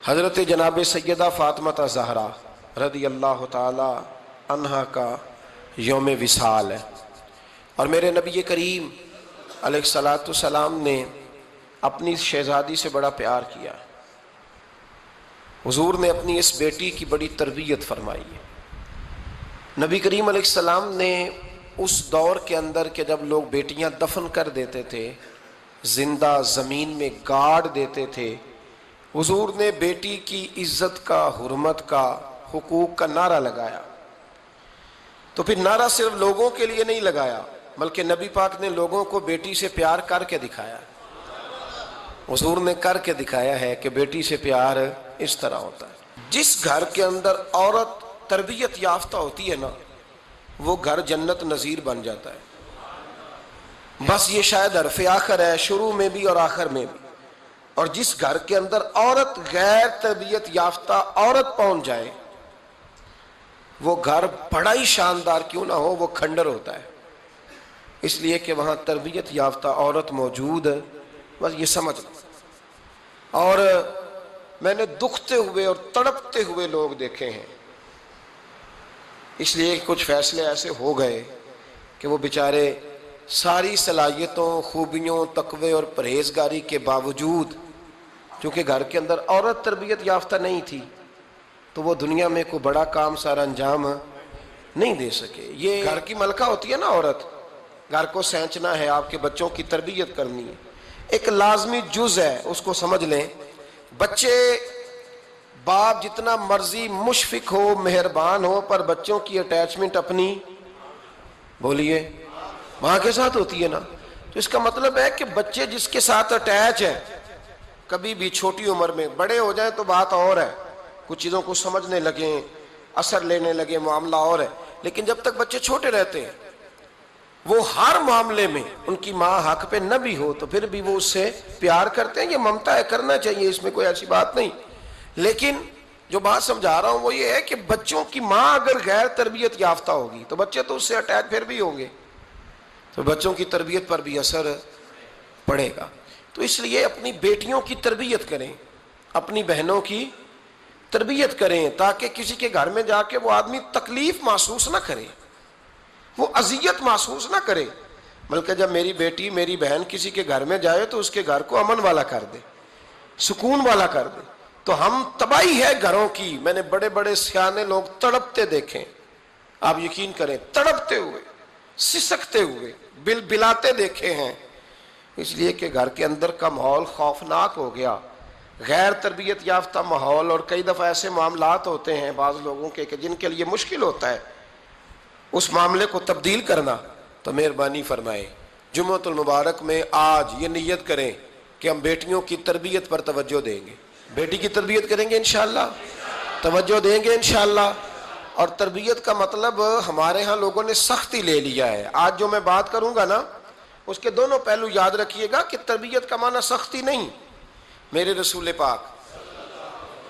حضرت جناب سیدہ فاطمہ زہرا رضی اللہ تعالی عنہا کا یوم وصال ہے، اور میرے نبی کریم علیہ الصلاۃ والسلام نے اپنی شہزادی سے بڑا پیار کیا۔ حضور نے اپنی اس بیٹی کی بڑی تربیت فرمائی ہے۔ نبی کریم علیہ السلام نے اس دور کے اندر کہ جب لوگ بیٹیاں دفن کر دیتے تھے، زندہ زمین میں گاڑ دیتے تھے، حضور نے بیٹی کی عزت کا، حرمت کا، حقوق کا نعرہ لگایا۔ تو پھر نعرہ صرف لوگوں کے لیے نہیں لگایا، بلکہ نبی پاک نے لوگوں کو بیٹی سے پیار کر کے دکھایا۔ حضور نے کر کے دکھایا ہے کہ بیٹی سے پیار اس طرح ہوتا ہے۔ جس گھر کے اندر عورت تربیت یافتہ ہوتی ہے نا، وہ گھر جنت نظیر بن جاتا ہے۔ بس یہ شاید حرف آخر ہے، شروع میں بھی اور آخر میں بھی۔ اور جس گھر کے اندر عورت غیر تربیت یافتہ عورت پہنچ جائے، وہ گھر بڑا ہی شاندار کیوں نہ ہو، وہ کھنڈر ہوتا ہے، اس لیے کہ وہاں تربیت یافتہ عورت موجود ہے۔ بس یہ سمجھ لو۔ اور میں نے دکھتے ہوئے اور تڑپتے ہوئے لوگ دیکھے ہیں، اس لیے کچھ فیصلے ایسے ہو گئے کہ وہ بیچارے ساری صلاحیتوں، خوبیوں، تقوی اور پرہیزگاری کے باوجود، چونکہ گھر کے اندر عورت تربیت یافتہ نہیں تھی، تو وہ دنیا میں کوئی بڑا کام سارا انجام نہیں دے سکے۔ یہ گھر کی ملکہ ہوتی ہے نا عورت، گھر کو سینچنا ہے، آپ کے بچوں کی تربیت کرنی ہے، ایک لازمی جز ہے، اس کو سمجھ لیں۔ بچے باپ جتنا مرضی مشفق ہو، مہربان ہو، پر بچوں کی اٹیچمنٹ اپنی بولیے ماں کے ساتھ ہوتی ہے نا۔ تو اس کا مطلب ہے کہ بچے جس کے ساتھ اٹیچ ہے، کبھی بھی چھوٹی عمر میں، بڑے ہو جائیں تو بات اور ہے، کچھ چیزوں کو سمجھنے لگیں، اثر لینے لگے، معاملہ اور ہے، لیکن جب تک بچے چھوٹے رہتے ہیں، وہ ہر معاملے میں ان کی ماں حق پہ نہ بھی ہو تو پھر بھی وہ اس سے پیار کرتے ہیں۔ یہ ممتا ہے، کرنا چاہیے، اس میں کوئی ایسی بات نہیں۔ لیکن جو بات سمجھا رہا ہوں وہ یہ ہے کہ بچوں کی ماں اگر غیر تربیت یافتہ ہوگی تو بچے تو اس سے اٹیچ پھر بھی ہوں گے، تو بچوں کی تربیت پر بھی اثر پڑے گا۔ تو اس لیے اپنی بیٹیوں کی تربیت کریں، اپنی بہنوں کی تربیت کریں، تاکہ کسی کے گھر میں جا کے وہ آدمی تکلیف محسوس نہ کرے، وہ اذیت محسوس نہ کرے، بلکہ جب میری بیٹی، میری بہن کسی کے گھر میں جائے تو اس کے گھر کو امن والا کر دے، سکون والا کر دے۔ تو ہم تباہی ہے گھروں کی، میں نے بڑے بڑے سیانے لوگ تڑپتے دیکھیں، آپ یقین کریں، تڑپتے ہوئے، سسکتے ہوئے، بلاتے دیکھے ہیں، اس لیے کہ گھر کے اندر کا ماحول خوفناک ہو گیا، غیر تربیت یافتہ ماحول۔ اور کئی دفعہ ایسے معاملات ہوتے ہیں بعض لوگوں کے کہ جن کے لیے مشکل ہوتا ہے اس معاملے کو تبدیل کرنا۔ تو مہربانی فرمائے جمعۃ المبارک میں آج یہ نیت کریں کہ ہم بیٹیوں کی تربیت پر توجہ دیں گے، بیٹی کی تربیت کریں گے انشاءاللہ، توجہ دیں گے انشاءاللہ۔ اور تربیت کا مطلب ہمارے ہاں لوگوں نے سختی لے لیا ہے۔ آج جو میں بات کروں گا نا، اس کے دونوں پہلو یاد رکھیے گا کہ تربیت کا معنی سختی نہیں۔ میرے رسول پاک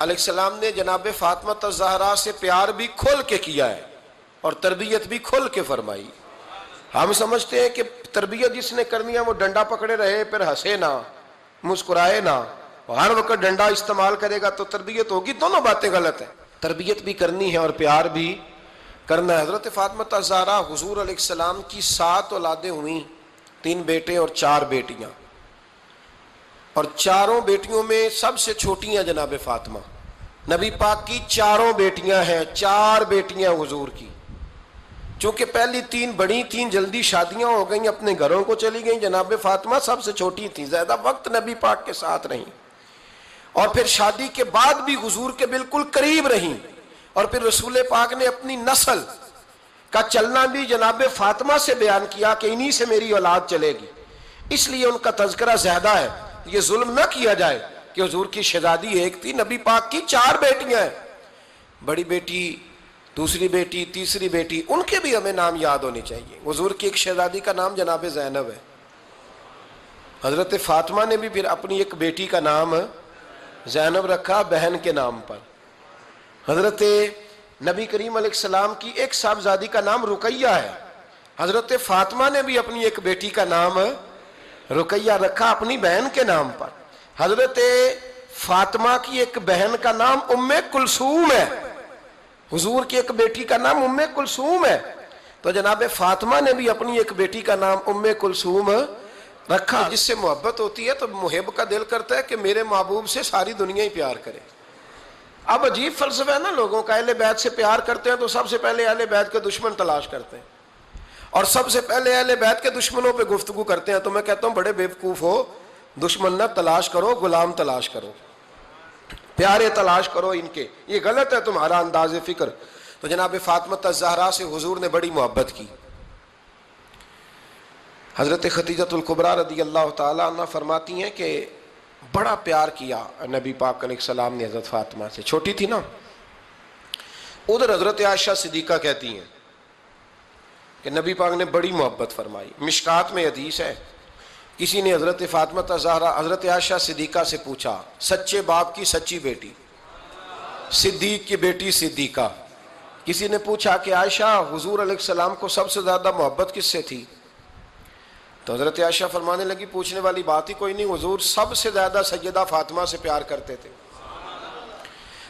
علیہ السلام نے جناب فاطمہ زہرا سے پیار بھی کھول کے کیا ہے اور تربیت بھی کھول کے فرمائی۔ ہم سمجھتے ہیں کہ تربیت جس نے کرنی ہے وہ ڈنڈا پکڑے رہے، پھر ہنسے نہ، مسکرائے نہ، ہر وقت ڈنڈا استعمال کرے گا تو تربیت ہوگی۔ دونوں باتیں غلط ہیں، تربیت بھی کرنی ہے اور پیار بھی کرنا ہے۔ حضرت فاطمہ زہرا حضور علیہ السلام کی 7 اولادیں ہوئیں، 3 بیٹے اور 4 بیٹیاں، اور چاروں بیٹیوں میں سب سے چھوٹی ہیں جناب فاطمہ۔ نبی پاک کی 4 بیٹیاں ہیں، 4 بیٹیاں حضور کی، چونکہ پہلی 3 بڑی تھیں، جلدی شادیاں ہو گئیں، اپنے گھروں کو چلی گئیں، جناب فاطمہ سب سے چھوٹی تھیں، زیادہ وقت نبی پاک کے ساتھ رہیں، اور پھر شادی کے بعد بھی حضور کے بالکل قریب رہیں، اور پھر رسول پاک نے اپنی نسل کا چلنا بھی جناب فاطمہ سے بیان کیا کہ انہی سے میری اولاد چلے گی، اس لیے ان کا تذکرہ زیادہ ہے۔ یہ ظلم نہ کیا جائے کہ حضور کی شہزادی ایک تھی، نبی پاک کی 4 بیٹیاں ہیں، بڑی بیٹی، دوسری بیٹی، تیسری بیٹی، ان کے بھی ہمیں نام یاد ہونے چاہیے۔ حضور کی ایک شہزادی کا نام جناب زینب ہے، حضرت فاطمہ نے بھی پھر اپنی ایک بیٹی کا نام زینب رکھا بہن کے نام پر۔ حضرت نبی کریم علیہ السلام کی ایک صاحبزادی کا نام رقیہ ہے، حضرت فاطمہ نے بھی اپنی ایک بیٹی کا نام رقیہ رکھا اپنی بہن کے نام پر۔ حضرت فاطمہ کی ایک بہن کا نام ام کلثوم ہے، حضور کی ایک بیٹی کا نام ام کلثوم ہے، تو جناب فاطمہ نے بھی اپنی ایک بیٹی کا نام ام کلثوم رکھا۔ جس سے محبت ہوتی ہے تو محب کا دل کرتا ہے کہ میرے محبوب سے ساری دنیا ہی پیار کرے۔ اب عجیب فلسفہ ہے نا لوگوں کا، اہل بیت سے پیار کرتے ہیں تو سب سے پہلے اہل بیت کے دشمن تلاش کرتے ہیں، اور سب سے پہلے اہل بیت کے دشمنوں پہ گفتگو کرتے ہیں۔ تو میں کہتا ہوں بڑے بیوقوف ہو، دشمن نہ تلاش کرو، غلام تلاش کرو، پیارے تلاش کرو ان کے، یہ غلط ہے تمہارا انداز فکر۔ تو جناب فاطمہ الزہرا سے حضور نے بڑی محبت کی۔ حضرت خدیجہ الکبریٰ رضی اللہ تعالیٰ عنہ فرماتی ہیں کہ بڑا پیار کیا نبی پاک علیہ السلام نے حضرت فاطمہ سے، چھوٹی تھی نا۔ ادھر حضرت عائشہ صدیقہ کہتی ہیں کہ نبی پاک نے بڑی محبت فرمائی۔ مشکات میں حدیث ہے، کسی نے حضرت فاطمہ الزہرا حضرت عائشہ صدیقہ سے پوچھا، سچے باپ کی سچی بیٹی، صدیق کی بیٹی صدیقہ، کسی نے پوچھا کہ عائشہ حضور علیہ السلام کو سب سے زیادہ محبت کس سے تھی؟ تو حضرت عائشہ فرمانے لگی پوچھنے والی بات ہی کوئی نہیں، حضور سب سے زیادہ سیدہ فاطمہ سے پیار کرتے تھے۔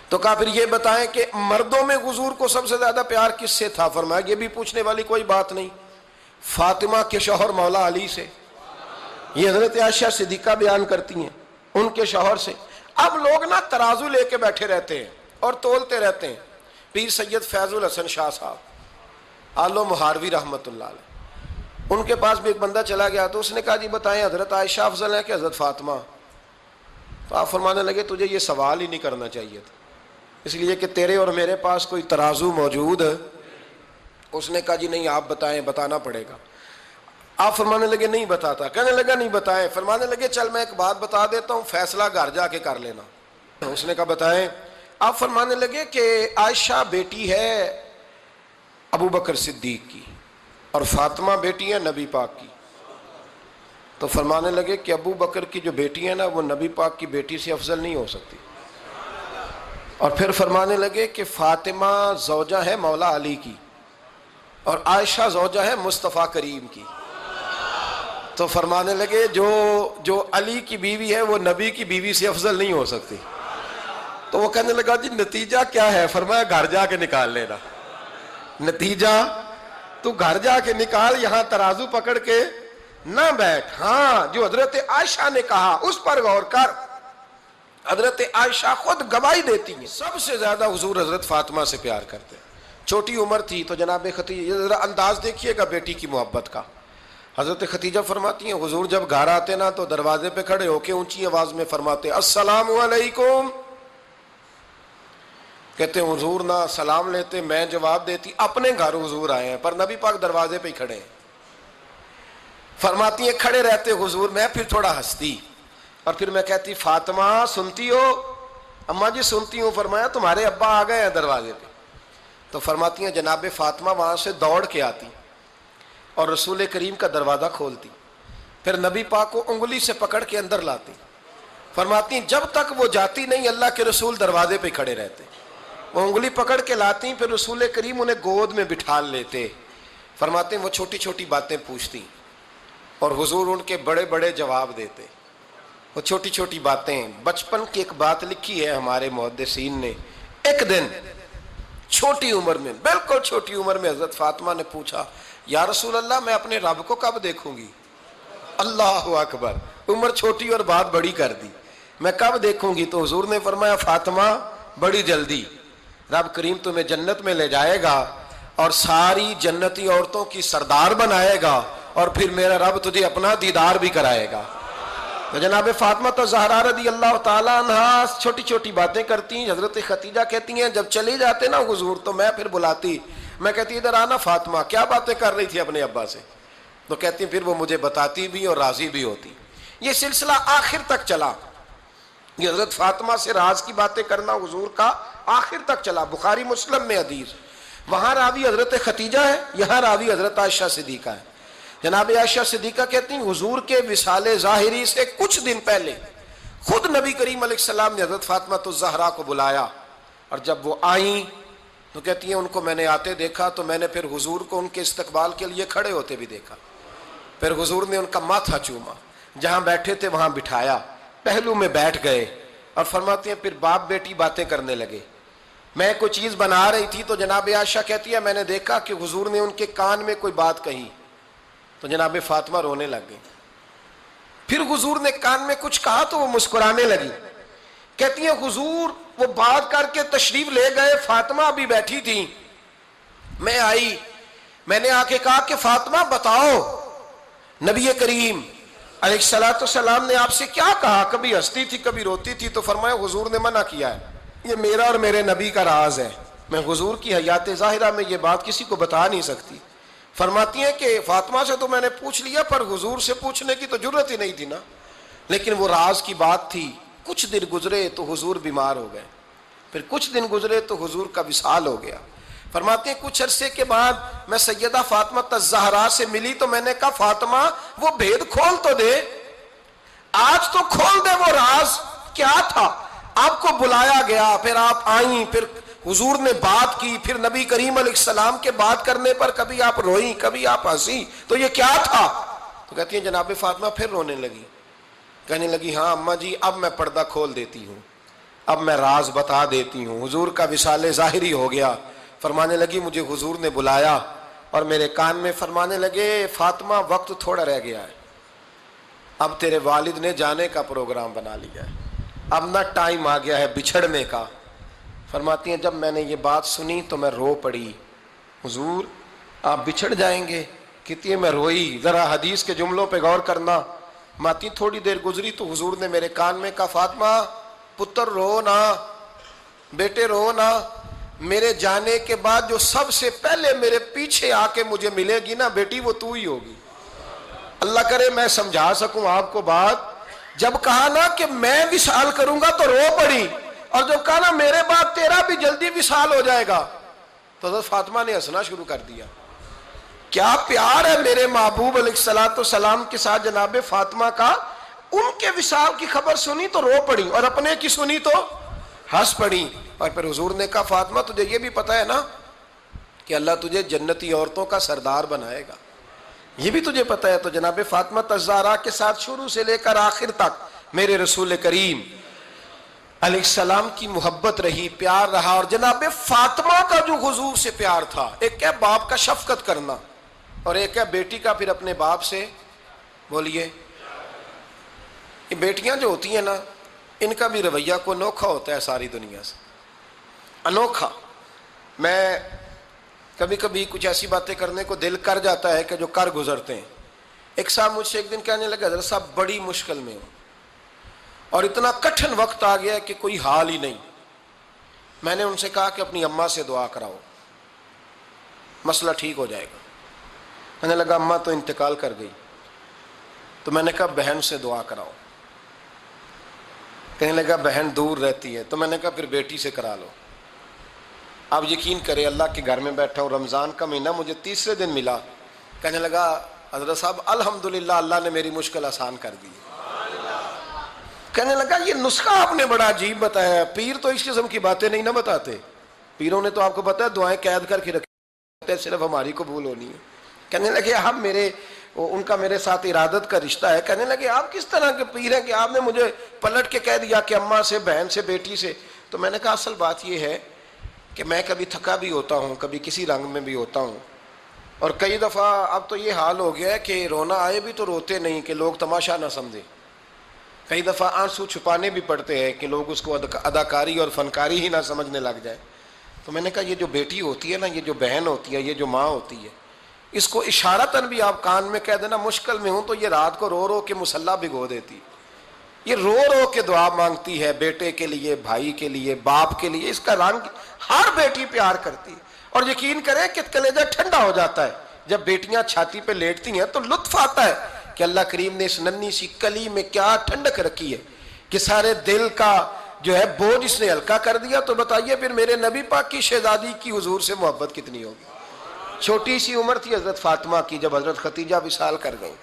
تو کہا پھر یہ بتائیں کہ مردوں میں حضور کو سب سے زیادہ پیار کس سے تھا؟ فرمایا یہ بھی پوچھنے والی کوئی بات نہیں، فاطمہ کے شوہر مولا علی سے۔ یہ حضرت عائشہ صدیقہ بیان کرتی ہیں ان کے شوہر سے۔ اب لوگ نا ترازو لے کے بیٹھے رہتے ہیں اور تولتے رہتے ہیں۔ پیر سید فیض الحسن شاہ صاحب آلو مہاروی رحمۃ اللہ علیہ، ان کے پاس بھی ایک بندہ چلا گیا تو اس نے کہا جی بتائیں حضرت عائشہ افضل ہے کہ حضرت فاطمہ؟ تو آپ فرمانے لگے تجھے یہ سوال ہی نہیں کرنا چاہیے تھا، اس لیے کہ تیرے اور میرے پاس کوئی ترازو موجود ہے۔ اس نے کہا جی نہیں آپ بتائیں، بتانا پڑے گا۔ آپ فرمانے لگے نہیں بتاتا، کہنے لگا نہیں بتائیں، فرمانے لگے چل میں ایک بات بتا دیتا ہوں، فیصلہ گھر جا کے کر لینا۔ اس نے کہا بتائیں۔ آپ فرمانے لگے کہ عائشہ بیٹی ہے ابو بکر صدیق کی اور فاطمہ بیٹی ہے نبی پاک کی۔ تو فرمانے لگے کہ ابو بکر کی جو بیٹی ہے نا وہ نبی پاک کی بیٹی سے افضل نہیں ہو سکتی۔ اور پھر فرمانے لگے کہ فاطمہ زوجہ ہے مولا علی کی اور عائشہ زوجہ ہے مصطفیٰ کریم کی۔ تو فرمانے لگے جو علی کی بیوی ہے وہ نبی کی بیوی سے افضل نہیں ہو سکتی۔ تو وہ کہنے لگا جی نتیجہ کیا ہے؟ فرمایا گھر جا کے نکال لینا، نتیجہ تو گھر جا کے نکال، یہاں ترازو پکڑ کے نہ بیٹھ۔ ہاں جو حضرت عائشہ نے کہا اس پر غور کر، حضرت عائشہ خود گواہی دیتی ہیں سب سے زیادہ حضور حضرت فاطمہ سے پیار کرتے ہیں۔ چھوٹی عمر تھی تو جناب خدیجہ، ذرا انداز دیکھیے گا بیٹی کی محبت کا۔ حضرت خدیجہ فرماتی ہیں حضور جب گھر آتے نا تو دروازے پہ کھڑے ہو کے اونچی آواز میں فرماتے السلام علیکم، کہتے ہیں حضور نہ سلام لیتے میں جواب دیتی، اپنے گھر حضور آئے ہیں پر نبی پاک دروازے پہ ہی کھڑے ہیں۔ فرماتی ہیں کھڑے رہتے حضور، میں پھر تھوڑا ہنستی اور پھر میں کہتی فاطمہ سنتی ہو؟ اماں جی سنتی ہوں۔ فرمایا تمہارے ابا آ گئے ہیں دروازے پہ۔ تو فرماتی ہیں جناب فاطمہ وہاں سے دوڑ کے آتی اور رسول کریم کا دروازہ کھولتی، پھر نبی پاک کو انگلی سے پکڑ کے اندر لاتی۔ فرماتی ہیں جب تک وہ جاتی نہیں اللہ کے رسول دروازے پہ کھڑے رہتے، وہ انگلی پکڑ کے لاتی، پھر رسول کریم انہیں گود میں بٹھا لیتے۔ فرماتے ہیں وہ چھوٹی چھوٹی باتیں پوچھتی اور حضور ان کے بڑے بڑے جواب دیتے۔ وہ چھوٹی چھوٹی باتیں، بچپن کی ایک بات لکھی ہے ہمارے محدثین نے، ایک دن چھوٹی عمر میں، بالکل چھوٹی عمر میں حضرت فاطمہ نے پوچھا یا رسول اللہ میں اپنے رب کو کب دیکھوں گی؟ اللہ اکبر، عمر چھوٹی اور بات بڑی کر دی، میں کب دیکھوں گی؟ تو حضور نے فرمایا فاطمہ بڑی جلدی، رب کریم تمہیں جنت میں لے جائے گا اور ساری جنتی عورتوں کی سردار بنائے گا اور پھر میرا رب تجھے اپنا دیدار بھی کرائے گا۔ تو جناب فاطمہ الزہرا رضی اللہ تعالیٰ عنہا چھوٹی چھوٹی باتیں کرتی ہیں۔ حضرت خدیجہ کہتی ہیں جب چلی جاتے نا حضور تو میں پھر بلاتی، میں کہتی ادھر آنا فاطمہ، کیا باتیں کر رہی تھی اپنے ابا سے؟ تو کہتی پھر وہ مجھے بتاتی بھی اور راضی بھی ہوتی۔ یہ سلسلہ آخر تک چلا، یہ حضرت فاطمہ سے راز کی باتیں کرنا حضور کا آخر تک چلا۔ بخاری مسلم میں حدیث، وہاں راوی حضرت خدیجہ ہے، یہاں راوی حضرت عائشہ صدیقہ ہے۔ جناب عائشہ صدیقہ کہتی ہیں حضور کے وصال ظاہری سے کچھ دن پہلے خود نبی کریم علیہ السلام نے حضرت فاطمہ الزہرا کو بلایا، اور جب وہ آئیں تو کہتی ہیں ان کو میں نے آتے دیکھا تو میں نے پھر حضور کو ان کے استقبال کے لیے کھڑے ہوتے بھی دیکھا، پھر حضور نے ان کا ماتھا چوما، جہاں بیٹھے تھے وہاں بٹھایا، پہلو میں بیٹھ گئے اور فرماتے ہیں پھر باپ بیٹی باتیں کرنے لگے. میں کوئی چیز بنا رہی تھی تو جناب عائشہ کہتی ہے میں نے دیکھا کہ حضور نے ان کے کان میں کوئی بات کہی تو جناب فاطمہ رونے لگ گئی. پھر حضور نے کان میں کچھ کہا تو وہ مسکرانے لگی. کہتی ہیں حضور وہ بات کر کے تشریف لے گئے, فاطمہ ابھی بیٹھی تھی, میں آئی, میں نے آ کے کہا کہ فاطمہ بتاؤ نبی کریم علیہ الصلوۃ والسلام نے آپ سے کیا کہا, کبھی ہنستی تھی کبھی روتی تھی. تو فرمایا حضور نے منع کیا ہے, یہ میرا اور میرے نبی کا راز ہے, میں حضور کی حیات ظاہرہ میں یہ بات کسی کو بتا نہیں سکتی. فرماتی ہیں کہ فاطمہ سے تو میں نے پوچھ لیا پر حضور سے پوچھنے کی تو جرت ہی نہیں تھی نا, لیکن وہ راز کی بات تھی. کچھ دن گزرے تو حضور بیمار ہو گئے, پھر کچھ دن گزرے تو حضور کا وصال ہو گیا. فرماتے ہیں کچھ عرصے کے بعد میں سیدہ فاطمہ الزہرا سے ملی تو میں نے کہا فاطمہ وہ بھید کھول تو دے, آج تو کھول دے وہ راز کیا تھا. آپ کو بلایا گیا, پھر آپ آئیں, پھر حضور نے بات کی, پھر نبی کریم علیہ السلام کے بات کرنے پر کبھی آپ روئیں کبھی آپ ہنسی, تو یہ کیا تھا. تو کہتی ہیں جناب فاطمہ پھر رونے لگی, کہنے لگی ہاں اماں جی اب میں پردہ کھول دیتی ہوں, اب میں راز بتا دیتی ہوں. حضور کا وصال ظاہری ہو گیا. فرمانے لگی مجھے حضور نے بلایا اور میرے کان میں فرمانے لگے فاطمہ وقت تھوڑا رہ گیا ہے, اب تیرے والد نے جانے کا پروگرام بنا لیا ہے, اب نہ ٹائم آ گیا ہے بچھڑنے کا. فرماتی ہیں جب میں نے یہ بات سنی تو میں رو پڑی, حضور آپ بچھڑ جائیں گے. کہتی ہے میں روئی. ذرا حدیث کے جملوں پہ غور کرنا. ماتی تھوڑی دیر گزری تو حضور نے میرے کان میں کہا فاطمہ پتر رو نہ, بیٹے رو نہ, میرے جانے کے بعد جو سب سے پہلے میرے پیچھے آ کے مجھے ملے گی نا بیٹی وہ تو ہی ہوگی. اللہ کرے میں سمجھا سکوں آپ کو بات. جب کہا نا کہ میں وصال کروں گا تو رو پڑی, اور جب کہا نا میرے بعد تیرا بھی جلدی وصال ہو جائے گا تو حضرت فاطمہ نے ہنسنا شروع کر دیا. کیا پیار ہے میرے محبوب علیہ الصلوۃ والسلام کے ساتھ جناب فاطمہ کا. ان کے وصال کی خبر سنی تو رو پڑی اور اپنے کی سنی تو ہنس پڑی. اور پھر حضور نے کہا فاطمہ تجھے یہ بھی پتا ہے نا کہ اللہ تجھے جنتی عورتوں کا سردار بنائے گا, یہ بھی تجھے پتا ہے. تو جناب فاطمہ الزہرا کے ساتھ شروع سے لے کر آخر تک میرے رسول کریم علیہ السلام کی محبت رہی, پیار رہا. اور جناب فاطمہ کا جو حضور سے پیار تھا, ایک ہے باپ کا شفقت کرنا اور ایک ہے بیٹی کا پھر اپنے باپ سے, بولیے, یہ بیٹیاں جو ہوتی ہیں نا ان کا بھی رویہ کو انوکھا ہوتا ہے ساری دنیا سے, انوکھا. میں کبھی کبھی کچھ ایسی باتیں کرنے کو دل کر جاتا ہے کہ جو کر گزرتے ہیں. ایک صاحب مجھ سے ایک دن کہنے لگا حضرت صاحب بڑی مشکل میں ہوں اور اتنا کٹھن وقت آ گیا ہے کہ کوئی حال ہی نہیں. میں نے ان سے کہا کہ اپنی اماں سے دعا کراؤ, مسئلہ ٹھیک ہو جائے گا. کہنے لگا اماں تو انتقال کر گئی. تو میں نے کہا بہن سے دعا کراؤ. کہنے لگا بہن دور رہتی ہے. تو میں نے کہا پھر بیٹی سے کرا لو. آپ یقین کریں اللہ کے گھر میں بیٹھا ہوں, رمضان کا مہینہ مجھے تیسرے دن ملا. کہنے لگا حضرت صاحب الحمدللہ اللہ نے میری مشکل آسان کر دی. کہنے لگا یہ نسخہ آپ نے بڑا عجیب بتایا, پیر تو اس قسم کی باتیں نہیں نہ بتاتے. پیروں نے تو آپ کو پتا ہے دعائیں قید کر کے رکھتے, صرف ہماری قبول ہونی ہے. کہنے لگے آپ ان کا میرے ساتھ ارادت کا رشتہ ہے. کہنے لگے آپ کس طرح کے پیر ہیں کہ آپ نے مجھے پلٹ کے کہہ دیا کہ اماں سے, بہن سے, بیٹی سے. تو میں نے کہا اصل بات یہ ہے کہ میں کبھی تھکا بھی ہوتا ہوں, کبھی کسی رنگ میں بھی ہوتا ہوں, اور کئی دفعہ اب تو یہ حال ہو گیا ہے کہ رونا آئے بھی تو روتے نہیں کہ لوگ تماشا نہ سمجھیں. کئی دفعہ آنسو چھپانے بھی پڑتے ہیں کہ لوگ اس کو اداکاری اور فنکاری ہی نہ سمجھنے لگ جائے. تو میں نے کہا یہ جو بیٹی ہوتی ہے نا, یہ جو بہن ہوتی ہے, یہ جو ماں ہوتی ہے, اس کو اشارتاً بھی آپ کان میں کہہ دینا مشکل میں ہوں تو یہ رات کو رو رو کے مصلی بھگو دیتی. یہ رو رو کے دعا مانگتی ہے بیٹے کے لیے, بھائی کے لیے, باپ کے لیے. اس کا رنگ ہر بیٹی پیار کرتی ہے. اور یقین کریں کہ کلیجہ ٹھنڈا ہو جاتا ہے جب بیٹیاں چھاتی پہ لیٹتی ہیں تو لطف آتا ہے کہ اللہ کریم نے اس ننھی سی کلی میں کیا ٹھنڈک رکھی ہے کہ سارے دل کا جو ہے بوجھ اس نے ہلکا کر دیا. تو بتائیے پھر میرے نبی پاک کی شہزادی کی حضور سے محبت کتنی ہوگی. چھوٹی سی عمر تھی حضرت فاطمہ کی جب حضرت خدیجہ وصال کر گئیں.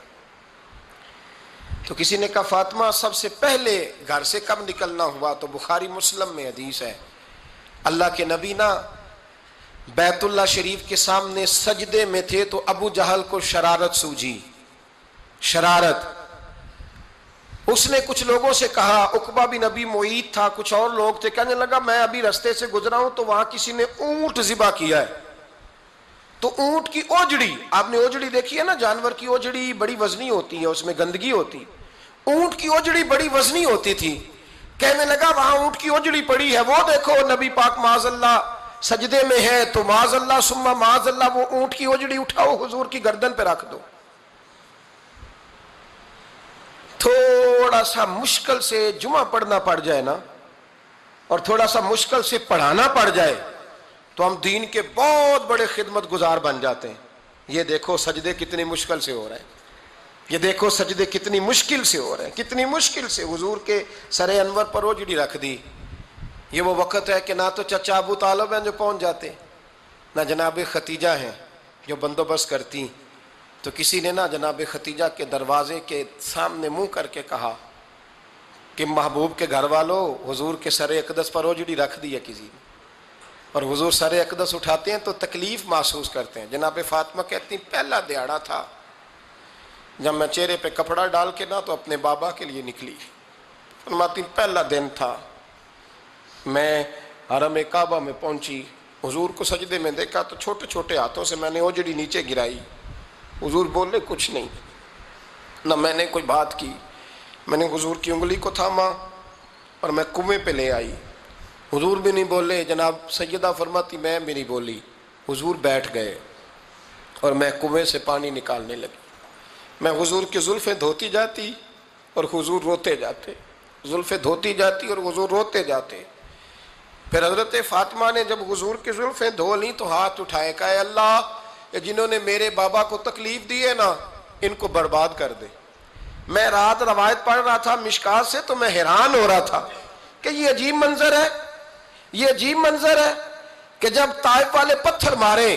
تو کسی نے کہا فاطمہ سب سے پہلے گھر سے کب نکلنا ہوا؟ تو بخاری مسلم میں حدیث ہے, اللہ کے نبی نا بیت اللہ شریف کے سامنے سجدے میں تھے تو ابو جہل کو شرارت سوجی. شرارت اس نے کچھ لوگوں سے کہا، عقبہ بن ابی معیط تھا، کچھ اور لوگ تھے، کہنے لگا میں ابھی رستے سے گزرا ہوں تو وہاں کسی نے اونٹ ذبح کیا ہے، تو اونٹ کی اوجڑی، آپ نے اوجڑی دیکھی ہے نا، جانور کی اوجڑی بڑی وزنی ہوتی ہے، اس میں گندگی ہوتی، اونٹ کی اوجڑی بڑی وزنی ہوتی تھی، کہنے لگا وہاں اونٹ کی اوجڑی پڑی ہے، وہ دیکھو نبی پاک معاذ اللہ سجدے میں ہے، تو معاذ اللہ ثم معاذ اللہ وہ اونٹ کی اوجڑی اٹھاؤ حضور کی گردن پہ رکھ دو۔ تھوڑا سا مشکل سے جمعہ پڑھنا پڑ جائے نا، اور تھوڑا سا مشکل سے پڑھانا پڑ جائے تو ہم دین کے بہت بڑے خدمت گزار بن جاتے ہیں۔ یہ دیکھو سجدے کتنی مشکل سے ہو رہے ہیں، یہ دیکھو سجدے کتنی مشکل سے ہو رہے ہیں، کتنی مشکل سے حضور کے سر انور پر اوجڑی رکھ دی۔ یہ وہ وقت ہے کہ نہ تو چچا ابو طالب ہیں جو پہنچ جاتے، نہ جناب ختیجہ ہیں جو بندوبست کرتی، تو کسی نے نہ جناب ختیجہ کے دروازے کے سامنے منہ کر کے کہا کہ محبوب کے گھر والوں حضور کے سر اقدس پر اوجڑی رکھ دی ہے کسی نے، اور حضور سر اقدس اٹھاتے ہیں تو تکلیف محسوس کرتے ہیں۔ جناب فاطمہ کہتی پہلا دیہڑا تھا جب میں چہرے پہ کپڑا ڈال کے نہ تو اپنے بابا کے لیے نکلی، فرماتی پہلا دن تھا، میں حرم کعبہ میں پہنچی، حضور کو سجدے میں دیکھا تو چھوٹے چھوٹے ہاتھوں سے میں نے اوجڑی نیچے گرائی، حضور بولے کچھ نہیں، نہ میں نے کوئی بات کی، میں نے حضور کی انگلی کو تھاما اور میں کنویں پہ لے آئی، حضور بھی نہیں بولے، جناب سیدہ فرماتی میں بھی نہیں بولی، حضور بیٹھ گئے اور میں کنویں سے پانی نکالنے لگی، میں حضور کی زلفیں دھوتی جاتی اور حضور روتے جاتے، زلفیں دھوتی جاتی اور حضور روتے جاتے۔ پھر حضرت فاطمہ نے جب حضور کی زلفیں دھو لیں تو ہاتھ اٹھائے، کہا اے اللہ جنہوں نے میرے بابا کو تکلیف دی ہے نا ان کو برباد کر دے۔ میں رات روایت پڑھ رہا تھا مشکات سے تو میں حیران ہو رہا تھا کہ یہ عجیب منظر ہے، یہ عجیب منظر ہے کہ جب طائف والے پتھر مارے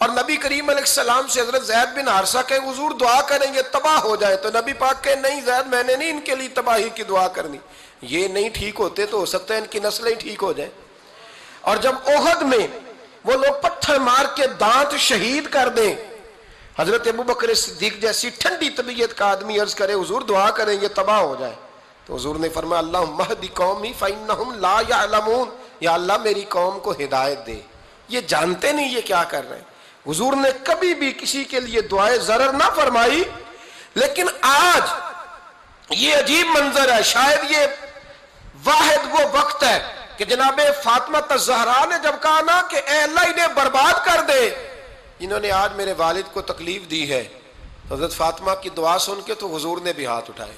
اور نبی کریم علیہ السلام سے حضرت زید بن حارثہ کہیں حضور دعا کریں گے تباہ ہو جائے، تو نبی پاک کہیں نہیں زید میں نے نہیں ان کے لیے تباہی کی دعا کرنی، یہ نہیں ٹھیک ہوتے تو ہو سکتا ہے ان کی نسلیں ٹھیک ہو جائیں۔ اور جب احد میں وہ لوگ پتھر مار کے دانت شہید کر دیں، حضرت ابوبکر صدیق جیسی ٹھنڈی طبیعت کا آدمی عرض کرے حضور دعا کریں گے تباہ ہو جائے، تو حضور نے فرمایا اللہم اہد قومی فإنہم لا یعلمون، یا اللہ میری قوم کو ہدایت دے، یہ جانتے نہیں یہ کیا کر رہے ہیں۔ حضور نے کبھی بھی کسی کے لیے دعائے ضرر نہ فرمائی، لیکن آج یہ عجیب منظر ہے، شاید یہ واحد وہ وقت ہے کہ جناب فاطمہ الزہرا نے جب کہا نا کہ اے اللہ انہیں برباد کر دے جنہوں نے آج میرے والد کو تکلیف دی ہے، حضرت فاطمہ کی دعا سن کے تو حضور نے بھی ہاتھ اٹھائے،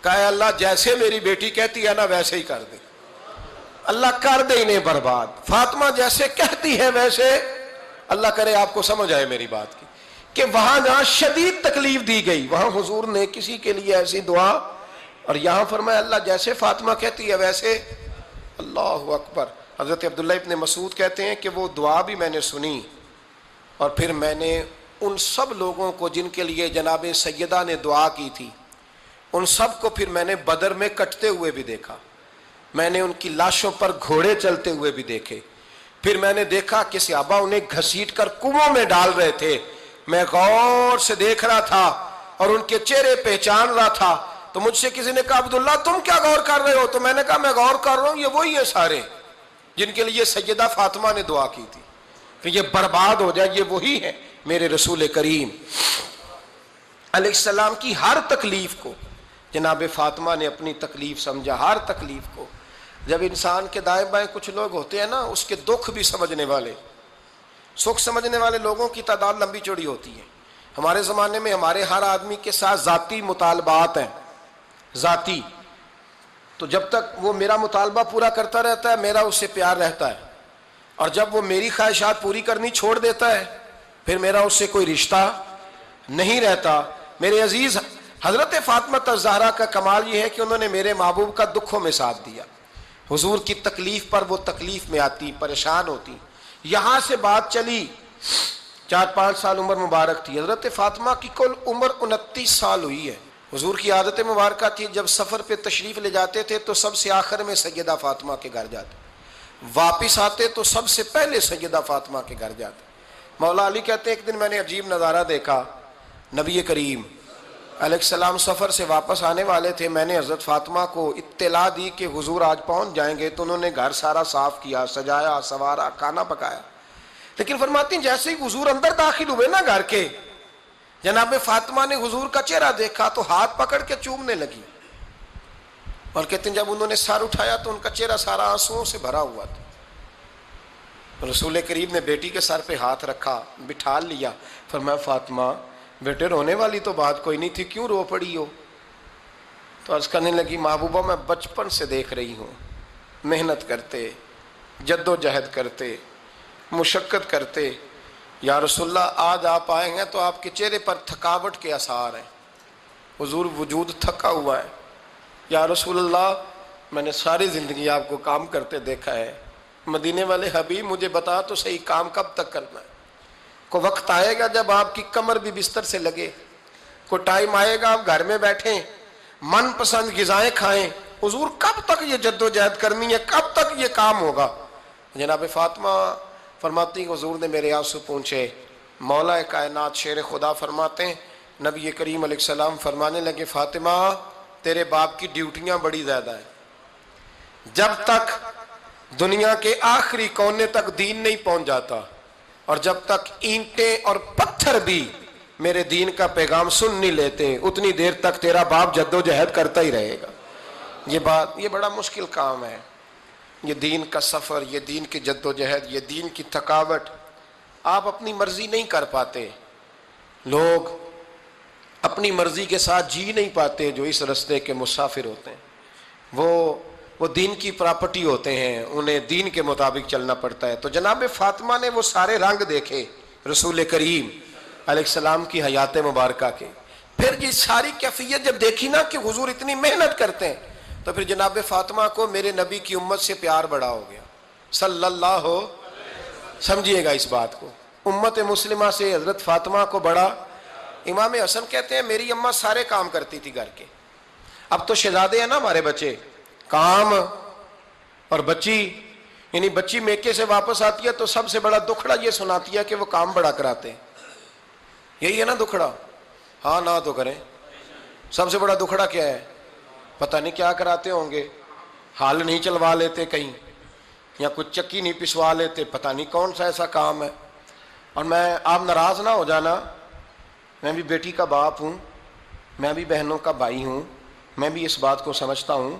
کہا اے اللہ جیسے میری بیٹی کہتی ہے نا ویسے ہی کر دے، اللہ کر دے انہیں برباد، فاطمہ جیسے کہتی ہے ویسے، اللہ کرے آپ کو سمجھ آئے میری بات کی کہ وہاں جہاں شدید تکلیف دی گئی وہاں حضور نے کسی کے لیے ایسی دعا، اور یہاں فرمایا اللہ جیسے فاطمہ کہتی ہے ویسے، اللہ اکبر۔ حضرت عبداللہ ابن مسعود کہتے ہیں کہ وہ دعا بھی میں نے سنی، اور پھر میں نے ان سب لوگوں کو جن کے لیے جناب سیدہ نے دعا کی تھی ان سب کو پھر میں نے بدر میں کٹتے ہوئے بھی دیکھا، میں نے ان کی لاشوں پر گھوڑے چلتے ہوئے بھی دیکھے، پھر میں نے دیکھا کہ صحابہ انہیں گھسیٹ کر کنووں میں ڈال رہے تھے، میں غور سے دیکھ رہا تھا اور ان کے چہرے پہچان رہا تھا، تو مجھ سے کسی نے کہا عبداللہ تم کیا غور کر رہے ہو؟ تو میں نے کہا میں غور کر رہا ہوں یہ وہی ہیں سارے جن کے لیے سیدہ فاطمہ نے دعا کی تھی کہ یہ برباد ہو جائے، یہ وہی ہیں میرے رسول کریم علیہ السلام کی ہر تکلیف کو جناب فاطمہ نے اپنی تکلیف سمجھا، ہر تکلیف کو۔ جب انسان کے دائیں بائیں کچھ لوگ ہوتے ہیں نا اس کے دکھ بھی سمجھنے والے، سکھ سمجھنے والے لوگوں کی تعداد لمبی چوڑی ہوتی ہے۔ ہمارے زمانے میں ہمارے ہر آدمی کے ساتھ ذاتی مطالبات ہیں، ذاتی، تو جب تک وہ میرا مطالبہ پورا کرتا رہتا ہے میرا اس سے پیار رہتا ہے، اور جب وہ میری خواہشات پوری کرنی چھوڑ دیتا ہے پھر میرا اس سے کوئی رشتہ نہیں رہتا۔ میرے عزیز حضرت فاطمہ الزہرا کا کمال یہ ہے کہ انہوں نے میرے محبوب کا دکھوں میں ساتھ دیا، حضور کی تکلیف پر وہ تکلیف میں آتی، پریشان ہوتی۔ یہاں سے بات چلی 4-5 سال عمر مبارک تھی، حضرت فاطمہ کی کل عمر 29 سال ہوئی ہے۔ حضور کی عادت مبارکہ تھی جب سفر پہ تشریف لے جاتے تھے تو سب سے آخر میں سیدہ فاطمہ کے گھر جاتے، واپس آتے تو سب سے پہلے سیدہ فاطمہ کے گھر جاتے۔ مولا علی کہتے ہیں ایک دن میں نے عجیب نظارہ دیکھا، نبی کریم علیہ السلام سفر سے واپس آنے والے تھے. میں نے حضرت فاطمہ کو اطلاع دی کہ حضور آج پہنچ جائیں گے, تو انہوں نے گھر سارا صاف کیا, سجایا, سنوارا, کھانا پکایا. لیکن فرماتی ہیں جیسے ہی حضور اندر داخل ہوئے نا گھر کے, جناب فاطمہ نے حضور کا چہرہ دیکھا تو ہاتھ پکڑ کے چومنے لگی, اور کہتے ہیں جب انہوں نے سر اٹھایا تو ان کا چہرہ سارا آنسوؤں سے بھرا ہوا تھا. رسول کریم نے بیٹی کے سر پہ ہاتھ رکھا, بٹھا لیا, فرمایا فاطمہ بیٹے رونے والی تو بات کوئی نہیں تھی, کیوں رو پڑی ہو؟ تو عرض کرنے لگی محبوبہ میں بچپن سے دیکھ رہی ہوں, محنت کرتے, جد و جہد کرتے, مشقت کرتے, یا رسول اللہ آج آپ آئے ہیں تو آپ کے چہرے پر تھکاوٹ کے آثار ہیں, حضور وجود تھکا ہوا ہے. یا رسول اللہ میں نے ساری زندگی آپ کو کام کرتے دیکھا ہے, مدینے والے حبیب مجھے بتا تو صحیح کام کب تک کرنا ہے؟ کو وقت آئے گا جب آپ کی کمر بھی بستر سے لگے, کو ٹائم آئے گا آپ گھر میں بیٹھیں, من پسند غذائیں کھائیں, حضور کب تک یہ جد و جہد کرنی ہے, کب تک یہ کام ہوگا؟ جناب فاطمہ فرماتی حضور نے میرے آنسو پونچھے. مولا کائنات شیر خدا فرماتے ہیں نبی کریم علیہ السلام فرمانے لگے فاطمہ تیرے باپ کی ڈیوٹیاں بڑی زیادہ ہیں, جب تک دنیا کے آخری کونے تک دین نہیں پہنچ جاتا, اور جب تک اینٹیں اور پتھر بھی میرے دین کا پیغام سن نہیں لیتے, اتنی دیر تک تیرا باپ جد و جہد کرتا ہی رہے گا. یہ بڑا مشکل کام ہے, یہ دین کا سفر, یہ دین کی جد و جہد, یہ دین کی تھکاوٹ. آپ اپنی مرضی نہیں کر پاتے, لوگ اپنی مرضی کے ساتھ جی نہیں پاتے جو اس رستے کے مسافر ہوتے ہیں. وہ دین کی پراپرٹی ہوتے ہیں, انہیں دین کے مطابق چلنا پڑتا ہے. تو جناب فاطمہ نے وہ سارے رنگ دیکھے رسول کریم علیہ السلام کی حیات مبارکہ کے. پھر یہ ساری کیفیت جب دیکھی نا کہ حضور اتنی محنت کرتے ہیں, تو پھر جناب فاطمہ کو میرے نبی کی امت سے پیار بڑا ہو گیا صلی اللہ ہو. سمجھیے گا اس بات کو, امت مسلمہ سے حضرت فاطمہ کو بڑا. امام حسن کہتے ہیں میری اماں سارے کام کرتی تھی گھر کے. اب تو شہزادے ہیں نا ہمارے بچے, کام اور بچی, یعنی بچی میکے سے واپس آتی ہے تو سب سے بڑا دکھڑا یہ سناتی ہے کہ وہ کام بڑا کراتے ہیں. یہی ہے نا دکھڑا؟ ہاں نہ تو کریں. سب سے بڑا دکھڑا کیا ہے؟ پتہ نہیں کیا کراتے ہوں گے, ہال نہیں چلوا لیتے کہیں, یا کچھ چکی نہیں پسوا لیتے, پتہ نہیں کون سا ایسا کام ہے. اور آپ ناراض نہ ہو جانا, میں بھی بیٹی کا باپ ہوں, میں بھی بہنوں کا بھائی ہوں, میں بھی اس بات کو سمجھتا ہوں,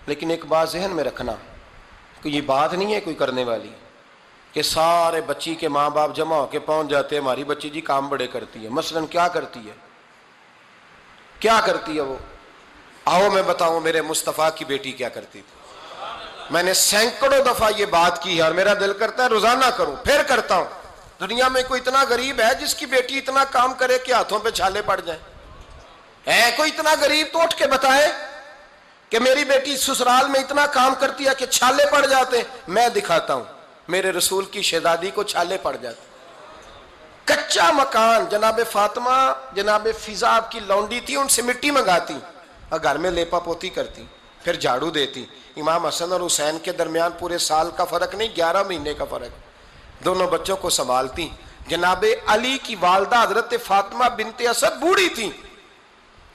لیکن ایک بات ذہن میں رکھنا کہ یہ بات نہیں ہے کوئی کرنے والی کہ سارے بچی کے ماں باپ جمع ہو کے پہنچ جاتے ہیں ہماری بچی جی کام بڑے کرتی ہے. مثلاً کیا کرتی ہے, کیا کرتی ہے وہ؟ آؤ میں بتاؤں میرے مصطفیٰ کی بیٹی کیا کرتی تھی. میں نے سینکڑوں دفعہ یہ بات کی ہے اور میرا دل کرتا ہے روزانہ کروں, پھر کرتا ہوں. دنیا میں کوئی اتنا غریب ہے جس کی بیٹی اتنا کام کرے کہ ہاتھوں پہ چھالے پڑ جائیں؟ ہے کوئی اتنا غریب تو اٹھ کے بتائے کہ میری بیٹی سسرال میں اتنا کام کرتی ہے کہ چھالے پڑ جاتے. میں دکھاتا ہوں, میرے رسول کی شہزادی کو چھالے پڑ جاتے. کچا مکان, جناب فاطمہ جناب فضا آپ کی لونڈی تھی, ان سے مٹی منگاتی اور گھر میں لیپا پوتی کرتی, پھر جھاڑو دیتی. امام حسن اور حسین کے درمیان پورے سال کا فرق نہیں, 11 مہینے کا فرق. دونوں بچوں کو سنبھالتی. جناب علی کی والدہ حضرت فاطمہ بنت اسد بوڑھی تھی,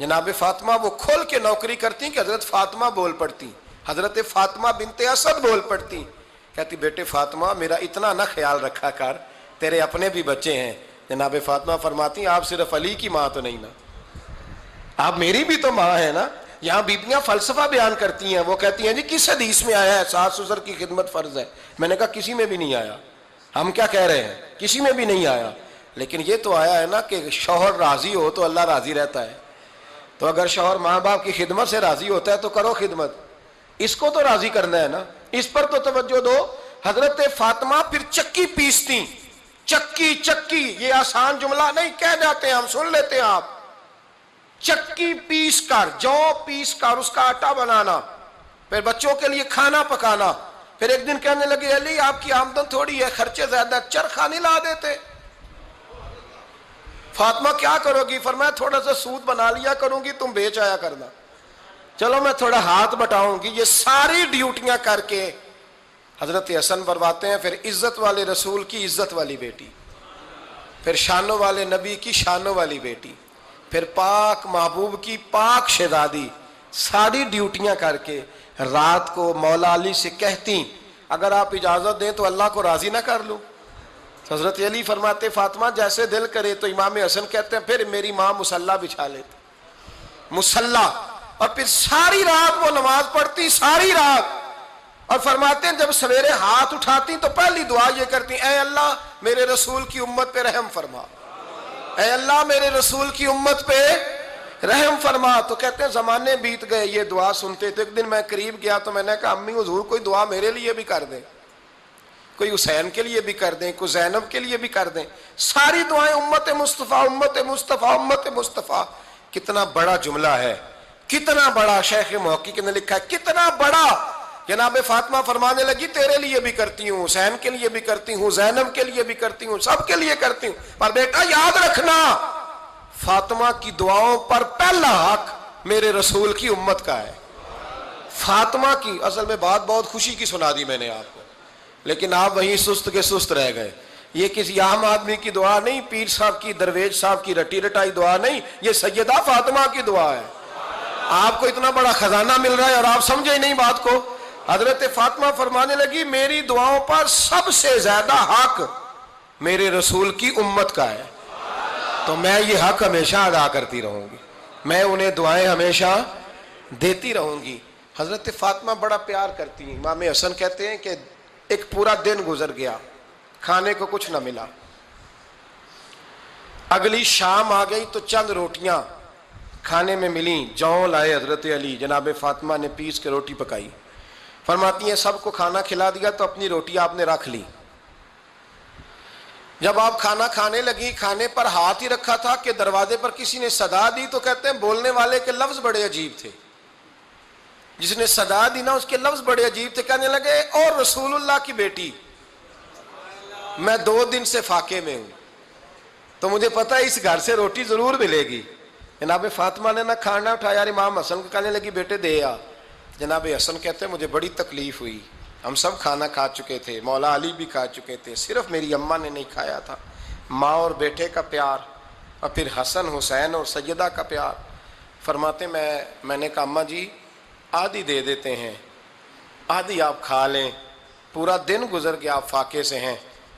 جناب فاطمہ وہ کھول کے نوکری کرتی کہ حضرت فاطمہ بول پڑتی, حضرت فاطمہ بنت اسد بول پڑتی. کہتی بیٹے فاطمہ میرا اتنا نہ خیال رکھا کر, تیرے اپنے بھی بچے ہیں. جناب فاطمہ فرماتی آپ صرف علی کی ماں تو نہیں نا, آپ میری بھی تو ماں ہے نا. یہاں بیبیاں فلسفہ بیان کرتی ہیں, وہ کہتی ہیں جی کس حدیث میں آیا ہے ساس سسر کی خدمت فرض ہے؟ میں نے کہا کسی میں بھی نہیں آیا. ہم کیا کہہ رہے ہیں, کسی میں بھی نہیں آیا, لیکن یہ تو آیا ہے نا کہ شوہر راضی ہو تو اللہ راضی رہتا ہے. تو اگر شوہر ماں باپ کی خدمت سے راضی ہوتا ہے تو کرو خدمت, اس کو تو راضی کرنا ہے نا, اس پر تو توجہ دو. حضرت فاطمہ پھر چکی پیستی. چکی چکی یہ آسان جملہ نہیں, کہہ جاتے ہیں ہم, سن لیتے ہیں آپ. چکی پیس کر, جو پیس کر اس کا آٹا بنانا, پھر بچوں کے لیے کھانا پکانا. پھر ایک دن کہنے لگے علی آپ کی آمدن تھوڑی ہے, خرچے زیادہ, چرخا نہیں لا دیتے. فاطمہ کیا کرو گی؟ فرمایا تھوڑا سا سود بنا لیا کروں گی, تم بیچ آیا کرنا. چلو میں تھوڑا ہاتھ بٹاؤں گی. یہ ساری ڈیوٹیاں کر کے حضرت حسن برواتے ہیں. پھر عزت والے رسول کی عزت والی بیٹی, پھر شانوں والے نبی کی شانوں والی بیٹی, پھر پاک محبوب کی پاک شہزادی ساری ڈیوٹیاں کر کے رات کو مولا علی سے کہتی اگر آپ اجازت دیں تو اللہ کو راضی نہ کر لوں. حضرت علی فرماتے فاطمہ جیسے دل کرے. تو امام حسن کہتے ہیں پھر میری ماں مصلی بچھا لیتی, مصلی, اور پھر ساری رات وہ نماز پڑھتی, ساری رات. اور فرماتے ہیں جب سویرے ہاتھ اٹھاتی تو پہلی دعا یہ کرتی اے اللہ میرے رسول کی امت پہ رحم فرما, اے اللہ میرے رسول کی امت پہ رحم فرما. تو کہتے ہیں زمانے بیت گئے یہ دعا سنتے تھے. ایک دن میں قریب گیا تو میں نے کہا امی حضور کوئی دعا میرے لیے بھی کر دیں, کوئی حسین کے لیے بھی کر دیں, کوئی زینب کے لیے بھی کر دیں. ساری دعائیں امت مصطفیٰ امت مصطفیٰ امت مصطفیٰ. کتنا بڑا جملہ ہے, کتنا بڑا. شیخ محقق نے لکھا ہے کتنا بڑا. جناب فاطمہ فرمانے لگی تیرے لیے بھی کرتی ہوں, حسین کے لیے بھی کرتی ہوں, زینب کے لیے بھی کرتی ہوں, سب کے لیے کرتی ہوں. پر بیٹا یاد رکھنا فاطمہ کی دعاؤں پر پہلا حق میرے رسول کی امت کا ہے. فاطمہ کی اصل میں بات بہت خوشی کی سنا دی میں نے آپ کو, لیکن آپ وہیں سست کے سست رہ گئے. یہ کسی عام آدمی کی دعا نہیں, پیر صاحب کی, درویش صاحب کی رٹی رٹائی دعا نہیں, یہ سیدہ فاطمہ کی دعا ہے. آپ کو اتنا بڑا خزانہ مل رہا ہے اور آپ سمجھے ہی نہیں بات کو. حضرت فاطمہ فرمانے لگی میری دعاؤں پر سب سے زیادہ حق میرے رسول کی امت کا ہے, تو میں یہ حق ہمیشہ ادا کرتی رہوں گی, میں انہیں دعائیں ہمیشہ دیتی رہوں گی. حضرت فاطمہ بڑا پیار کرتی ہیں. امام حسن کہتے ہیں کہ ایک پورا دن گزر گیا, کھانے کو کچھ نہ ملا. اگلی شام آ گئی تو چند روٹیاں کھانے میں ملیں. جوں لائے حضرت علی, جناب فاطمہ نے پیس کے روٹی پکائی. فرماتی ہیں سب کو کھانا کھلا دیا تو اپنی روٹی آپ نے رکھ لی. جب آپ کھانا کھانے لگی, کھانے پر ہاتھ ہی رکھا تھا کہ دروازے پر کسی نے صدا دی. تو کہتے ہیں بولنے والے کے لفظ بڑے عجیب تھے, جس نے صدا دی نا اس کے لفظ بڑے عجیب تھے. کہنے لگے اور رسول اللہ کی بیٹی میں 2 دن سے فاقے میں ہوں, تو مجھے پتا ہے اس گھر سے روٹی ضرور ملے گی. جناب فاطمہ نے نہ کھانا اٹھایا. امام حسن کو کہنے لگی بیٹے دے آ. جناب حسن کہتے ہیں مجھے بڑی تکلیف ہوئی, ہم سب کھانا کھا چکے تھے, مولا علی بھی کھا چکے تھے, صرف میری اماں نے نہیں کھایا تھا. ماں اور بیٹے کا پیار, اور پھر حسن حسین اور سیدہ کا پیار. فرماتے میں نے کہا اماں جی آدھی دے دیتے ہیں, آدھی آپ کھا لیں, پورا دن گزر گیا آپ فاقے سے ہیں.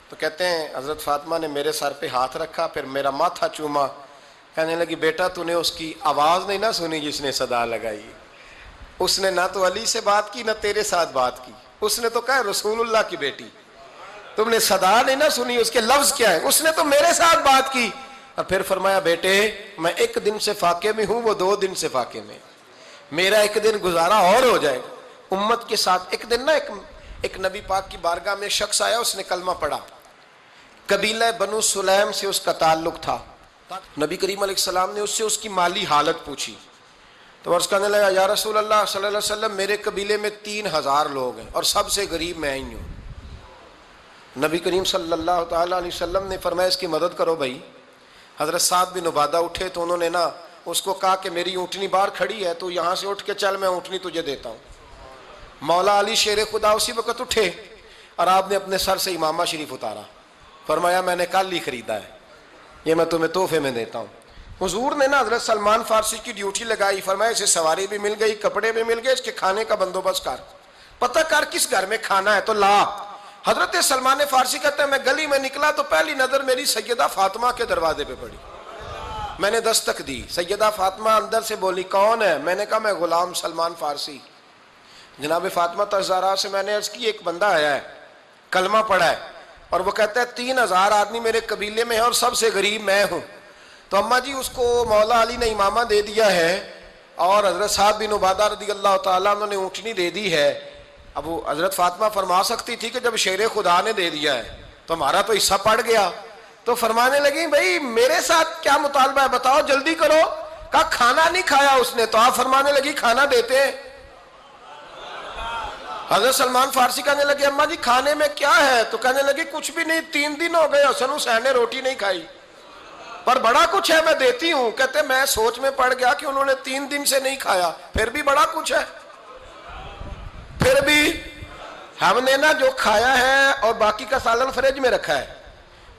تو کہتے ہیں حضرت فاطمہ نے میرے سر پہ ہاتھ رکھا, پھر میرا ماتھا چوما. کہنے لگی بیٹا تو نے اس کی آواز نہیں نہ سنی جس نے صدا لگائی. اس نے نہ تو علی سے بات کی نہ تیرے ساتھ بات کی, اس نے تو کہا رسول اللہ کی بیٹی. تم نے صدا نہیں نہ سنی, اس کے لفظ کیا ہے, اس نے تو میرے ساتھ بات کی. اور پھر فرمایا بیٹے میں 1 دن سے فاقے میں ہوں, وہ 2 دن سے فاقے میں, میرا 1 دن گزارا اور ہو جائے امت کے ساتھ. ایک دن نا ایک نبی پاک کی بارگاہ میں شخص آیا, اس نے کلمہ پڑھا. قبیلہ بنو سلیم سے اس کا تعلق تھا. نبی کریم علیہ السلام نے اس سے اس کی مالی حالت پوچھی. تو عرض کرنے لگا یا رسول اللہ صلی اللہ علیہ وسلم میرے قبیلے میں 3000 لوگ ہیں اور سب سے غریب میں ہی ہوں. نبی کریم صلی اللہ تعالیٰ علیہ وسلم نے فرمایا اس کی مدد کرو بھائی. حضرت سعد بن عبادہ اٹھے تو انہوں نے نا اس کو کہا کہ میری اونٹنی باہر کھڑی ہے, تو یہاں سے اٹھ کے چل, میں اونٹنی تجھے دیتا ہوں. مولا علی شیر خدا اسی وقت اٹھے اور آپ نے اپنے سر سے امامہ شریف اتارا. فرمایا میں نے کل ہی خریدا ہے, یہ میں تمہیں تحفے میں دیتا ہوں. حضور نے نا حضرت سلمان فارسی کی ڈیوٹی لگائی. فرمایا اسے سواری بھی مل گئی, کپڑے بھی مل گئے, اس کے کھانے کا بندوبست کر, پتہ کر کس گھر میں کھانا ہے تو لا. حضرت سلمان فارسی کہتے ہیں میں گلی میں نکلا تو پہلی نظر میری سیدہ فاطمہ کے دروازے پہ پڑی. میں نے دستک دی, سیدہ فاطمہ اندر سے بولی کون ہے؟ میں نے کہا میں غلام سلمان فارسی. جناب فاطمہ تزارہ سے میں نے عرض کی ایک بندہ آیا ہے, کلمہ پڑھا ہے, اور وہ کہتا ہے 3000 آدمی میرے قبیلے میں ہے اور سب سے غریب میں ہوں. تو اماں جی اس کو مولا علی نے امامہ دے دیا ہے اور حضرت سعد بن عبادہ رضی اللہ تعالیٰ انہوں نے اونٹنی دے دی ہے. اب وہ حضرت فاطمہ فرما سکتی تھی کہ جب شیر خدا نے دے دیا ہے تو ہمارا تو حصہ پڑ گیا. تو فرمانے لگی بھائی میرے ساتھ کیا مطالبہ ہے بتاؤ, جلدی کرو. کہا کھانا نہیں کھایا اس نے. تو آپ فرمانے لگی کھانا دیتے. حضرت سلمان فارسی کہنے لگے اماں جی کھانے میں کیا ہے؟ تو کہنے لگی کچھ بھی نہیں, 3 دن ہو گئے حسن حسین نے روٹی نہیں کھائی, پر بڑا کچھ ہے میں دیتی ہوں. کہتے میں سوچ میں پڑ گیا کہ انہوں نے 3 دن سے نہیں کھایا, پھر بھی بڑا کچھ ہے. پھر بھی ہم نے نا جو کھایا ہے اور باقی کا سالن فریج میں رکھا ہے,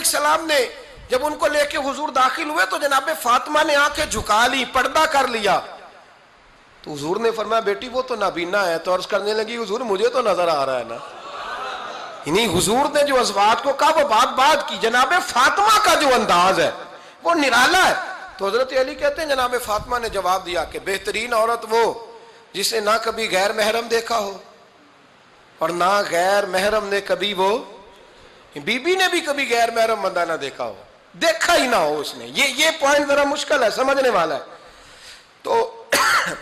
السلام نے جب ان کو لے کے حضور داخل ہوئے تو جناب فاطمہ نے آنکھیں جھکا لی، پردہ کر لیا. تو حضور نے فرمایا بیٹی وہ تو نابینا ہے. تو عرض کرنے لگی حضور مجھے تو نظر آ رہا ہے نا. یعنی حضور نے جو ازواج کو کہا وہ بات کی. جناب فاطمہ کا جو انداز ہے وہ نرالا ہے. تو حضرت علی کہتے ہیں جناب فاطمہ نے جواب دیا کہ بہترین عورت وہ جس نے نہ کبھی غیر محرم دیکھا ہو اور نہ غیر محرم نے کبھی وہ بی بی نے بھی کبھی غیر محرم بندہ نہ دیکھا ہو، دیکھا ہی نہ ہو اس نے. یہ پوائنٹ ذرا مشکل ہے، سمجھنے والا ہے. تو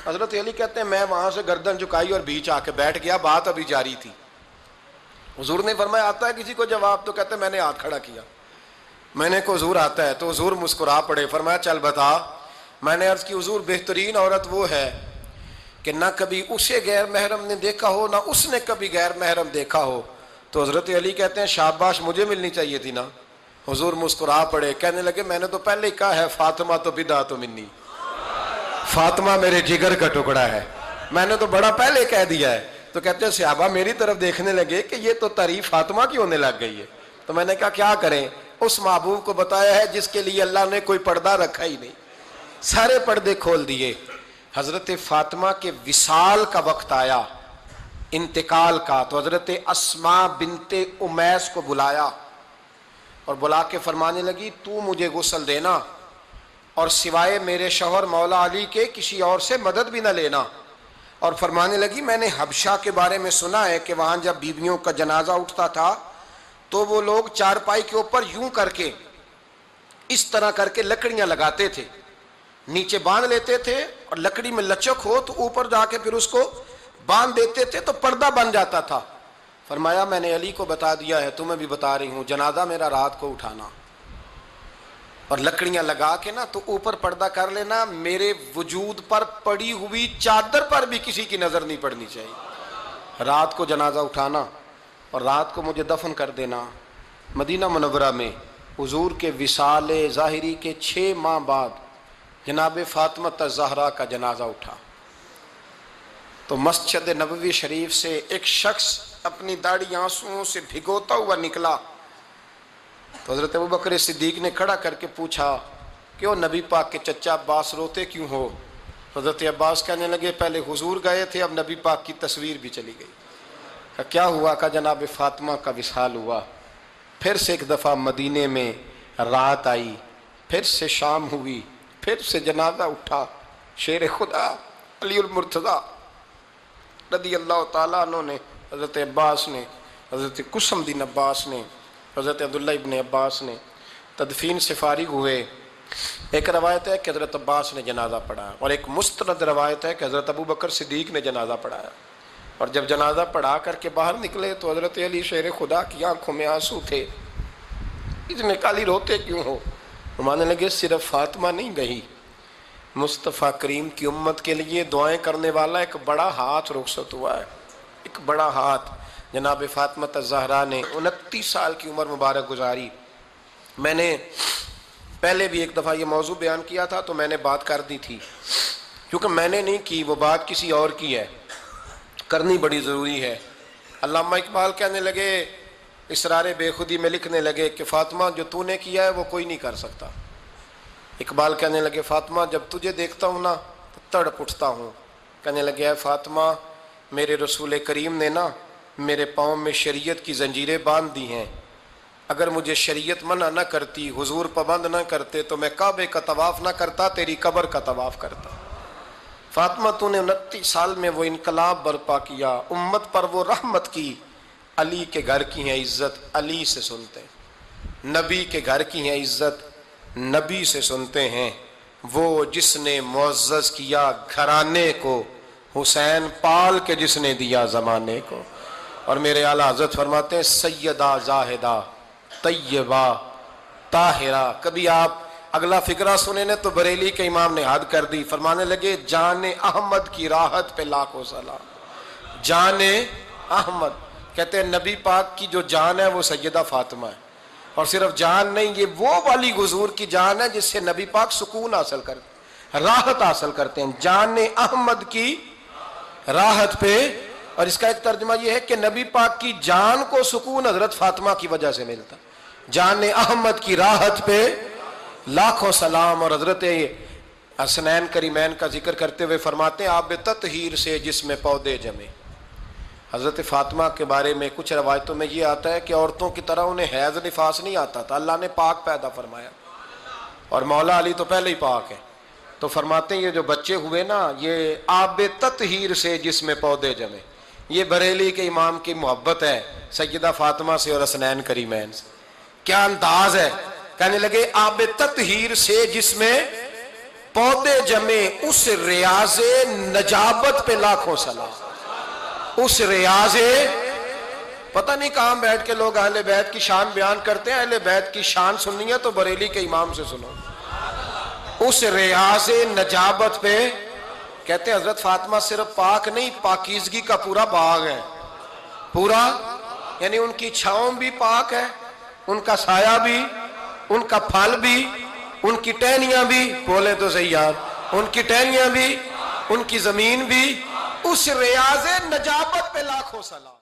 حضرت علی کہتے ہیں میں وہاں سے گردن جھکائی اور بیچ آ کے بیٹھ گیا، بات ابھی جاری تھی. حضور نے فرمایا آتا ہے کسی کو جواب؟ تو کہتے ہیں میں نے ہاتھ کھڑا کیا. میں نے کو حضور آتا ہے. تو حضور مسکرا پڑے، فرمایا چل بتا. میں نے عرض کی حضور بہترین عورت وہ ہے کہ نہ کبھی اسے غیر محرم نے دیکھا ہو نہ اس نے کبھی غیر محرم دیکھا ہو. تو حضرت علی کہتے ہیں شاباش مجھے ملنی چاہیے تھی نا. حضور مسکرا پڑے، کہنے لگے میں نے تو پہلے ہی کہا ہے فاطمہ تو بدعت منی، فاطمہ میرے جگر کا ٹکڑا ہے، میں نے تو بڑا پہلے کہہ دیا ہے. تو کہتے ہیں صحابہ میری طرف دیکھنے لگے کہ یہ تو تعریف فاطمہ کی ہونے لگ گئی ہے. تو میں نے کہا کیا کریں، اس محبوب کو بتایا ہے جس کے لیے اللہ نے کوئی پردہ رکھا ہی نہیں، سارے پردے کھول دیے. حضرت فاطمہ کے وصال کا وقت آیا، انتقال کا. تو حضرت اسماء بنت امیس کو بلایا اور بلا کے فرمانے لگی تو مجھے غسل دینا اور سوائے میرے شوہر مولا علی کے کسی اور سے مدد بھی نہ لینا. اور فرمانے لگی میں نے حبشہ کے بارے میں سنا ہے کہ وہاں جب بیویوں کا جنازہ اٹھتا تھا تو وہ لوگ چارپائی کے اوپر یوں کر کے اس طرح کر کے لکڑیاں لگاتے تھے، نیچے باندھ لیتے تھے اور لکڑی میں لچک ہو تو اوپر جا کے پھر اس کو باندھ دیتے تھے تو پردہ بن جاتا تھا. فرمایا میں نے علی کو بتا دیا ہے، تمہیں بھی بتا رہی ہوں، جنازہ میرا رات کو اٹھانا اور لکڑیاں لگا کے نا تو اوپر پردہ کر لینا، میرے وجود پر پڑی ہوئی چادر پر بھی کسی کی نظر نہیں پڑنی چاہیے. رات کو جنازہ اٹھانا اور رات کو مجھے دفن کر دینا. مدینہ منورہ میں حضور کے وصال ظاہری کے 6 ماہ بعد جناب فاطمہ الزہرا کا جنازہ اٹھا. تو مسجد نبوی شریف سے ایک شخص اپنی داڑھی آنسوؤں سے بھگوتا ہوا نکلا. تو حضرت ابوبکر صدیق نے کھڑا کر کے پوچھا کیوں نبی پاک کے چچا عباس روتے کیوں ہو؟ حضرت عباس کہنے لگے پہلے حضور گئے تھے اب نبی پاک کی تصویر بھی چلی گئی. کیا ہوا؟ کہ جناب فاطمہ کا وصال ہوا. پھر سے ایک دفعہ مدینے میں رات آئی، پھر سے شام ہوئی، پھر سے جنازہ اٹھا. شیر خدا علی المرتضیٰ رضی اللہ تعالیٰ عنہ نے، حضرت عباس نے، حضرت قسم دین عباس نے، حضرت عبداللہ ابن عباس نے تدفین سے فارغ ہوئے. ایک روایت ہے کہ حضرت عباس نے جنازہ پڑھایا اور ایک مستند روایت ہے کہ حضرت ابوبکر صدیق نے جنازہ پڑھایا. اور جب جنازہ پڑھا کر کے باہر نکلے تو حضرت علی شیر خدا کی آنکھوں میں آنسو تھے. اتنے کالی روتے کیوں ہو؟ فرمانے لگے صرف فاطمہ نہیں گئی، مصطفیٰ کریم کی امت کے لیے دعائیں کرنے والا ایک بڑا ہاتھ رخصت ہوا ہے. ایک بڑا ہاتھ جناب فاطمہ الزہرا نے 29 سال کی عمر مبارک گزاری. میں نے پہلے بھی ایک دفعہ یہ موضوع بیان کیا تھا تو میں نے بات کر دی تھی، کیونکہ میں نے نہیں کی، وہ بات کسی اور کی ہے، کرنی بڑی ضروری ہے. علامہ اقبال کہنے لگے، اسرار بے خودی میں لکھنے لگے کہ فاطمہ جو تو نے کیا ہے وہ کوئی نہیں کر سکتا. اقبال کہنے لگے فاطمہ جب تجھے دیکھتا ہوں نا تو تڑپ اٹھتا ہوں. کہنے لگے اے فاطمہ میرے رسول کریم نے نا میرے پاؤں میں شریعت کی زنجیریں باندھ دی ہیں، اگر مجھے شریعت منع نہ کرتی، حضور پابند نہ کرتے تو میں کعبے کا طواف نہ کرتا، تیری قبر کا طواف کرتا. فاطمہ تو نے 29 سال میں وہ انقلاب برپا کیا، امت پر وہ رحمت کی. علی کے گھر کی ہیں عزت علی سے سنتے ہیں، نبی کے گھر کی ہیں عزت نبی سے سنتے ہیں. وہ جس نے معزز کیا گھرانے کو، حسین پال کے جس نے دیا زمانے کو. اور میرے اعلیٰ حضرت فرماتے ہیں سیدہ زاہدہ طیبہ طاہرہ. کبھی آپ اگلا فقرہ سنے نے تو بریلی کے امام نے حد کر دی، فرمانے لگے جان احمد کی راحت پہ لاکھوں سلام. جان احمد کہتے ہیں نبی پاک کی جو جان ہے وہ سیدہ فاطمہ ہے. اور صرف جان نہیں، یہ وہ والی حضور کی جان ہے جس سے نبی پاک سکون حاصل کرتے ہیں، راحت حاصل کرتے ہیں. جان احمد کی راحت پہ. اور اس کا ایک ترجمہ یہ ہے کہ نبی پاک کی جان کو سکون حضرت فاطمہ کی وجہ سے ملتا. جان احمد کی راحت پہ لاکھوں سلام. اور حضرت حسنین کریمین کا ذکر کرتے ہوئے فرماتے ہیں آب تطہیر سے جس میں پودے جمے. حضرت فاطمہ کے بارے میں کچھ روایتوں میں یہ آتا ہے کہ عورتوں کی طرح انہیں حیض نفاس نہیں آتا تھا, اللہ نے پاک پیدا فرمایا, اور مولا علی تو پہلے ہی پاک ہے. تو فرماتے ہیں یہ جو بچے ہوئے نا, یہ آب تطہیر سے جس میں پودے جمے. یہ بریلی کے امام کی محبت ہے سیدہ فاطمہ سے اور حسنین کریمین سے. کیا انداز ہے, کہنے لگے آب تطہیر سے جس میں پودے جمے, اس ریاض نجابت پہ لاکھوں سلام. اس ریاض, پتہ نہیں کہاں بیٹھ کے لوگ اہل بیت کی شان بیان کرتے ہیں, اہل بیت کی شان سننی ہے تو بریلی کے امام سے سنو. اس ریاض نجابت پہ کہتے ہیں حضرت فاطمہ صرف پاک نہیں, پاکیزگی کا پورا باغ ہے, پورا, یعنی ان کی چھاؤں بھی پاک ہے, ان کا سایہ بھی, ان کا پھل بھی, ان کی ٹہنیاں بھی, بولے تو صحیح یار, ان کی ٹہنیاں بھی, ان کی زمین بھی, اس ریاض نجابت پہ لاکھوں سلام.